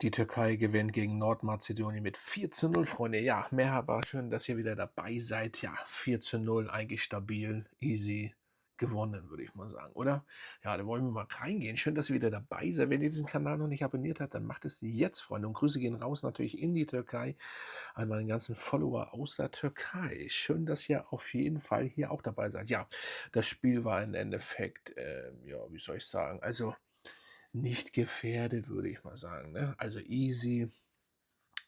Die Türkei gewinnt gegen Nordmazedonien mit 4:0, Freunde. Ja, Merhaba, schön, dass ihr wieder dabei seid. Ja, 4:0, eigentlich stabil, easy gewonnen, würde ich mal sagen, oder? Ja, da wollen wir mal reingehen. Schön, dass ihr wieder dabei seid. Wenn ihr diesen Kanal noch nicht abonniert habt, dann macht es jetzt, Freunde. Und Grüße gehen raus natürlich in die Türkei an meine ganzen Follower aus der Türkei. Schön, dass ihr auf jeden Fall hier auch dabei seid. Ja, das Spiel war im Endeffekt, ja, wie soll ich sagen, also nicht gefährdet, würde ich mal sagen, ne? Also easy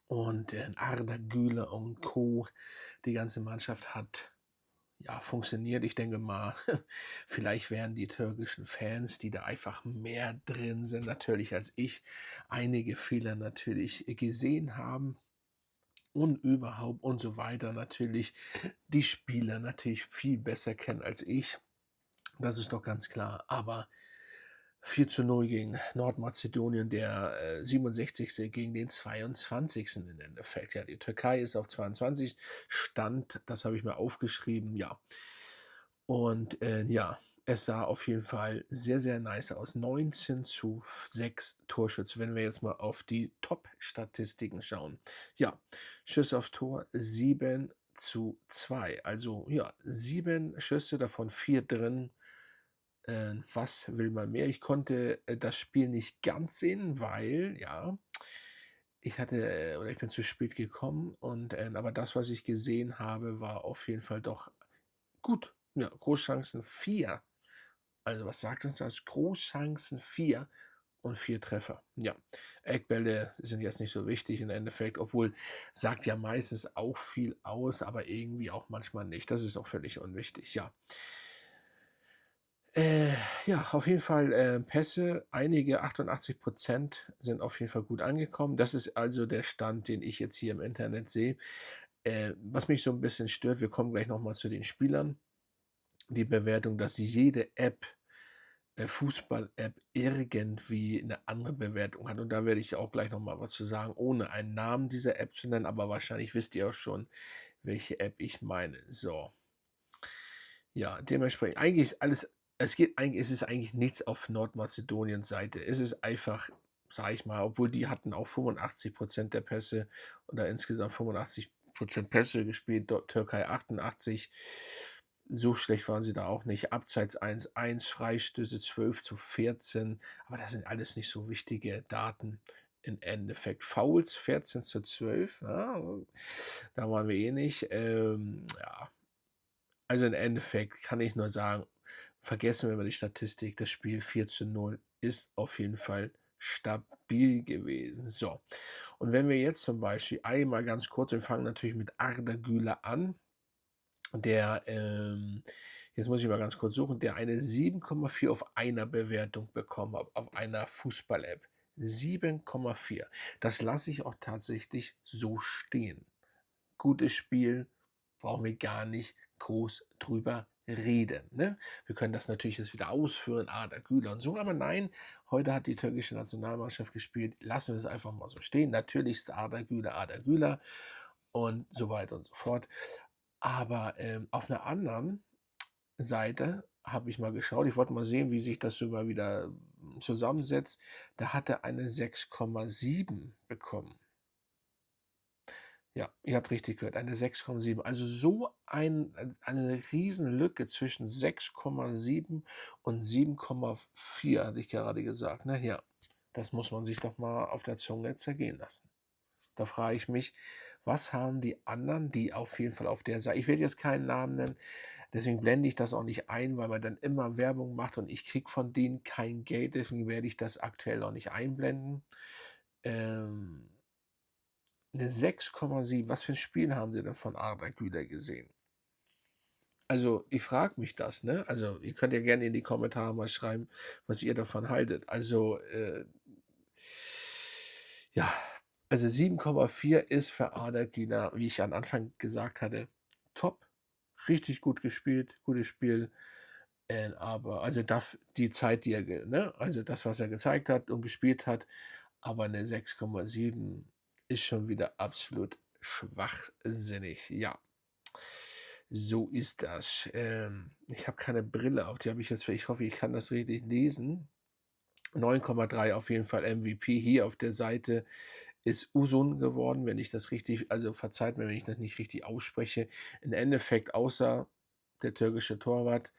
und, Arda Güler und Co. Die ganze Mannschaft hat, ja, funktioniert. Ich denke mal, vielleicht werden die türkischen Fans, die da einfach mehr drin sind natürlich als ich, einige Fehler natürlich gesehen haben und überhaupt und so weiter natürlich die Spieler natürlich viel besser kennen als ich. Das ist doch ganz klar. Aber 4:0 gegen Nordmazedonien, der, 67. gegen den 22. im Endeffekt. Ja, die Türkei ist auf 22 Stand, das habe ich mir aufgeschrieben, ja. Und, ja, es sah auf jeden Fall sehr, sehr nice aus. 19:6 Torschüsse, wenn wir jetzt mal auf die Top-Statistiken schauen. Ja, Schüsse auf Tor 7:2. Also, ja, 7 Schüsse, davon 4 drin. Was will man mehr? Ich konnte, das Spiel nicht ganz sehen, weil, ja, ich hatte oder ich bin zu spät gekommen und, aber das, was ich gesehen habe, war auf jeden Fall doch gut. Ja, Großchancen 4. Also, was sagt uns das? Großchancen 4 und 4 Treffer. Ja, Eckbälle sind jetzt nicht so wichtig im Endeffekt, obwohl sagt ja meistens auch viel aus, aber irgendwie auch manchmal nicht. Das ist auch völlig unwichtig, ja. Äh, ja, auf jeden Fall, Pässe, einige 88 sind auf jeden Fall gut angekommen. Das ist also der Stand, den ich jetzt hier im Internet sehe. Was mich so ein bisschen stört, wir kommen gleich noch mal zu den Spielern, die Bewertung, dass jede App, Fußball-App irgendwie eine andere Bewertung hat. Und da werde ich auch gleich noch mal was zu sagen, ohne einen Namen dieser App zu nennen, aber wahrscheinlich wisst ihr auch schon, welche App ich meine. So. Ja, dementsprechend eigentlich ist alles es ist eigentlich nichts auf Nordmazedoniens Seite. Es ist einfach, sage ich mal, obwohl die hatten auch 85 der Pässe oder insgesamt 85 Pässe gespielt, dort Türkei 88. So schlecht waren sie da auch nicht. Abseits 1:1, Freistöße 12:14, aber das sind alles nicht so wichtige Daten im Endeffekt. Fouls 14:12, ja, da waren wir eh nicht. Ja, also, im Endeffekt kann ich nur sagen, vergessen wir mal die Statistik. Das Spiel 4:0 ist auf jeden Fall stabil gewesen. So, und wenn wir jetzt zum Beispiel einmal ganz kurz, wir fangen natürlich mit Arda Güler an, der, jetzt muss ich mal ganz kurz suchen, der eine 7,4 auf einer Bewertung bekommen hat, auf einer Fußball-App. 7,4. Das lasse ich auch tatsächlich so stehen. Gutes Spiel, brauchen wir gar nicht groß drüber reden, ne? Wir können das natürlich jetzt wieder ausführen, Arda Güler und so, aber nein, heute hat die türkische Nationalmannschaft gespielt. Lassen wir es einfach mal so stehen. Natürlich ist Arda Güler und so weiter und so fort. Aber, auf einer anderen Seite habe ich mal geschaut. Ich wollte mal sehen, wie sich das so mal wieder zusammensetzt. Da hat er eine 6,7 bekommen. Ja, ihr habt richtig gehört, eine 6,7. Also so eine Riesenlücke zwischen 6,7 und 7,4, hatte ich gerade gesagt, ne? Ja, das muss man sich doch mal auf der Zunge zergehen lassen. Da frage ich mich, was haben die anderen, die auf jeden Fall auf der Seite, ich werde jetzt keinen Namen nennen, deswegen blende ich das auch nicht ein, weil man dann immer Werbung macht und ich kriege von denen kein Geld, deswegen werde ich das aktuell auch nicht einblenden. Ähm 'Ne 6,7. Was für 'n Spiel haben Sie denn von Arda Güler gesehen? Also, ich frage mich das, ne? Also, ihr könnt ja gerne in die Kommentare mal schreiben, was ihr davon haltet. Also, ja, also 7,4 ist für Arda Güler, wie ich am Anfang gesagt hatte, top. Richtig gut gespielt, gutes Spiel, aber also die Zeit, die er ne, also das, was er gezeigt hat und gespielt hat, aber 'ne 6,7 ist schon wieder absolut schwachsinnig, ja. So ist das. Ich habe keine Brille auf, die habe ich jetzt ich hoffe, ich kann das richtig lesen. 9,3 auf jeden Fall MVP. Hier auf der Seite ist Uzun geworden, wenn ich das richtig, also verzeiht mir, wenn ich das nicht richtig ausspreche. Im Endeffekt, außer der türkische Torwart,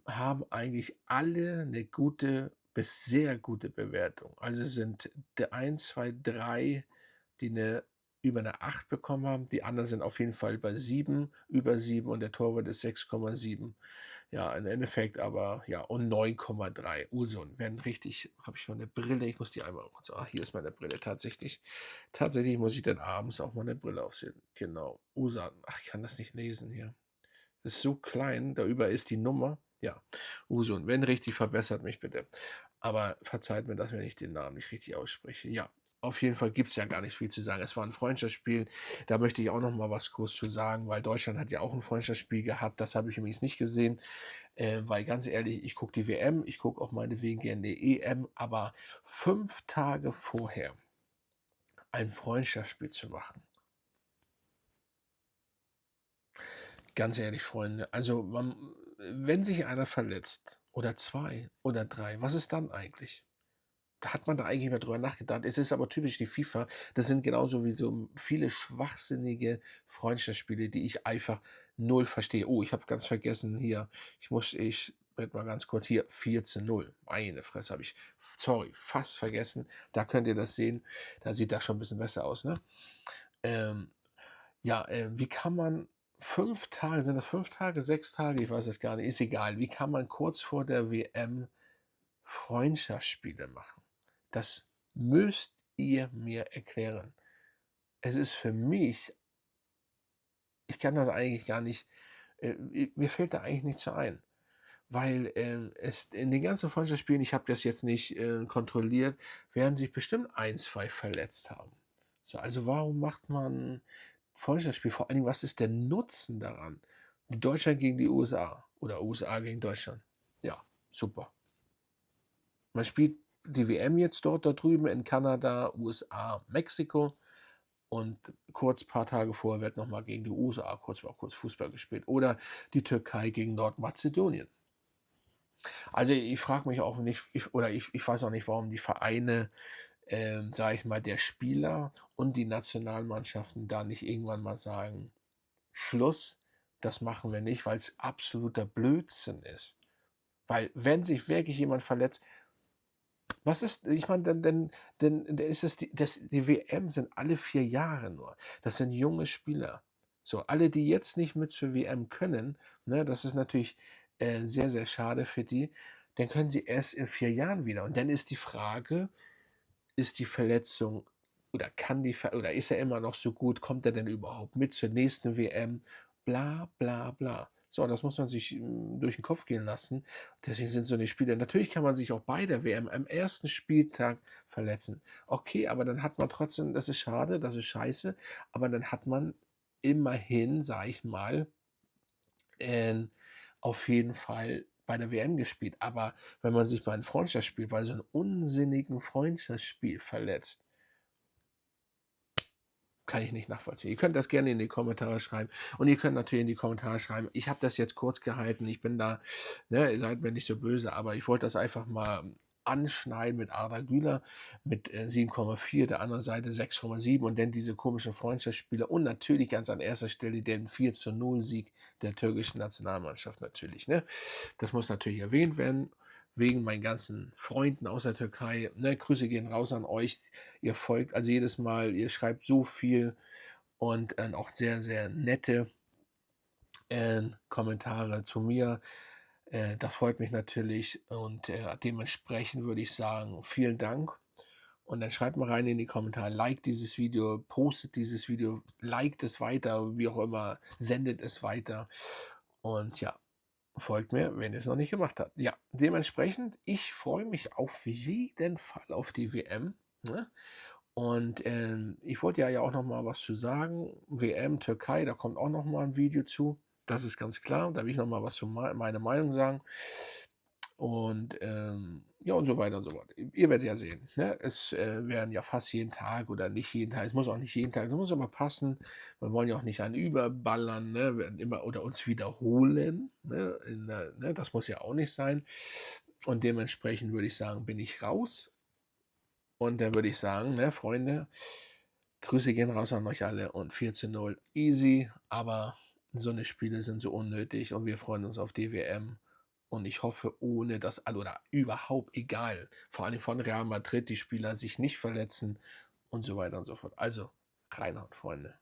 haben eigentlich alle eine gute bis sehr gute Bewertung. Also, es sind der 1, 2, 3, die eine über eine 8 bekommen haben. Die anderen sind auf jeden Fall bei 7, über 7, und der Torwart ist 6,7. Ja, im Endeffekt aber ja, und 9,3. Usun, werden richtig, habe ich meine Brille, ich muss die einmal kurz, hier ist meine Brille tatsächlich. Tatsächlich muss ich dann abends auch meine Brille aufsehen. Genau, Usan. Ach, ich kann das nicht lesen hier. Das ist so klein, darüber ist die Nummer. Ja, Usun. Wenn richtig, verbessert mich bitte. Aber verzeiht mir das, wenn ich den Namen nicht richtig ausspreche. Ja, auf jeden Fall gibt es ja gar nicht viel zu sagen. Es war ein Freundschaftsspiel. Da möchte ich auch noch mal was kurz zu sagen, weil Deutschland hat ja auch ein Freundschaftsspiel gehabt. Das habe ich übrigens nicht gesehen, weil ganz ehrlich, ich gucke die WM, ich gucke auch meinetwegen gerne die EM, aber 5 Tage vorher ein Freundschaftsspiel zu machen, ganz ehrlich, Freunde, also wenn sich einer verletzt oder 2 oder 3, was ist dann eigentlich? Da hat man da eigentlich mal drüber nachgedacht. Es ist aber typisch die FIFA. Das sind genauso wie so viele schwachsinnige Freundschaftsspiele, die ich einfach null verstehe. Oh, ich habe ganz vergessen hier, ich werde mal ganz kurz hier 4:0. Meine Fresse, habe ich, sorry, fast vergessen. Da könnt ihr das sehen. Da sieht das schon ein bisschen besser aus, ne? Ähm, ja, wie kann man 5 Tage, sind das 5 Tage, 6 Tage? Ich weiß es gar nicht, ist egal. Wie kann man kurz vor der WM Freundschaftsspiele machen? Das müsst ihr mir erklären. Es ist für mich, ich kann das eigentlich gar nicht, mir fällt da eigentlich nichts so ein, weil, es in den ganzen Freundschaftsspielen, ich habe das jetzt nicht, kontrolliert, werden sich bestimmt ein, 2 verletzt haben. So, also warum macht man Freundschaftsspiel? Vor allen Dingen, was ist der Nutzen daran? Deutschland gegen die USA oder USA gegen Deutschland. Ja, super. Man spielt die WM jetzt dort da drüben in Kanada, USA, Mexiko, und kurz paar Tage vorher wird noch mal gegen die USA kurz Fußball gespielt oder die Türkei gegen Nordmazedonien. Also, ich frage mich auch nicht, ich weiß auch nicht, warum die Vereine, sage ich mal, der Spieler und die Nationalmannschaften da nicht irgendwann mal sagen: „Schluss, das machen wir nicht“, weil es absoluter Blödsinn ist. Weil wenn sich wirklich jemand verletzt, was ist, ich meine, dann ist es die WM sind alle 4 Jahre nur. Das sind junge Spieler. So, alle, die jetzt nicht mit zur WM können, ne, das ist natürlich, sehr, sehr schade für die. Dann können sie erst in 4 Jahren wieder. Und dann ist die Frage, ist die Verletzung, oder ist er immer noch so gut? Kommt er denn überhaupt mit zur nächsten WM? Bla, bla, bla. So, das muss man sich, durch den Kopf gehen lassen. Deswegen sind so eine Spiele, natürlich kann man sich auch bei der WM am ersten Spieltag verletzen. Okay, aber dann hat man trotzdem, das ist schade, das ist scheiße, aber dann hat man immerhin, sage ich mal, ähm, auf jeden Fall bei der WM gespielt. Aber wenn man sich bei einem Freundschaftsspiel, bei so einem unsinnigen Freundschaftsspiel verletzt, kann ich nicht nachvollziehen. Ihr könnt das gerne in die Kommentare schreiben, und ihr könnt natürlich in die Kommentare schreiben, ich habe das jetzt kurz gehalten, ich bin da, ne, ihr seid mir nicht so böse, aber ich wollte das einfach mal anschneiden mit Arda Güler mit, 7,4, der anderen Seite 6,7, und dann diese komischen Freundschaftsspiele und natürlich ganz an erster Stelle den 4:0 Sieg der türkischen Nationalmannschaft natürlich, ne? Das muss natürlich erwähnt werden, wegen meinen ganzen Freunden aus der Türkei, ne? Grüße gehen raus an euch. Ihr folgt also jedes Mal, ihr schreibt so viel und, auch sehr, sehr nette, Kommentare zu mir. Das freut mich natürlich, und, dementsprechend würde ich sagen, vielen Dank. Und dann schreibt mal rein in die Kommentare, liked dieses Video, postet dieses Video, liked es weiter, wie auch immer, sendet es weiter. Und ja, folgt mir, wenn ihr es noch nicht gemacht habt. Ja, dementsprechend, ich freue mich auf jeden Fall auf die WM, ne? Und, ich wollte ja auch noch mal was zu sagen. WM, Türkei, da kommt auch noch mal 'n Video zu. Das ist ganz klar. Da will ich noch mal was zu meine Meinung sagen. Und, ja, und so weiter und so fort. Ihr werdet ja sehen, ne? Es, werden ja fast jeden Tag oder nicht jeden Tag, es muss auch nicht jeden Tag, es muss aber passen. Wir wollen ja auch nicht einen überballern, ne? Werden immer oder uns wiederholen, ne? Das muss ja auch nicht sein. Und dementsprechend würde ich sagen, bin ich raus. Und dann würde ich sagen, ne, Freunde, Grüße gehen raus an euch alle und 4:0 easy, aber so 'ne Spiele sind so unnötig und wir freuen uns auf die WM. Und ich hoffe, ohne dass alle oder überhaupt egal, vor allem von Real Madrid, die Spieler sich nicht verletzen und so weiter und so fort. Also, reinhauen, Freunde.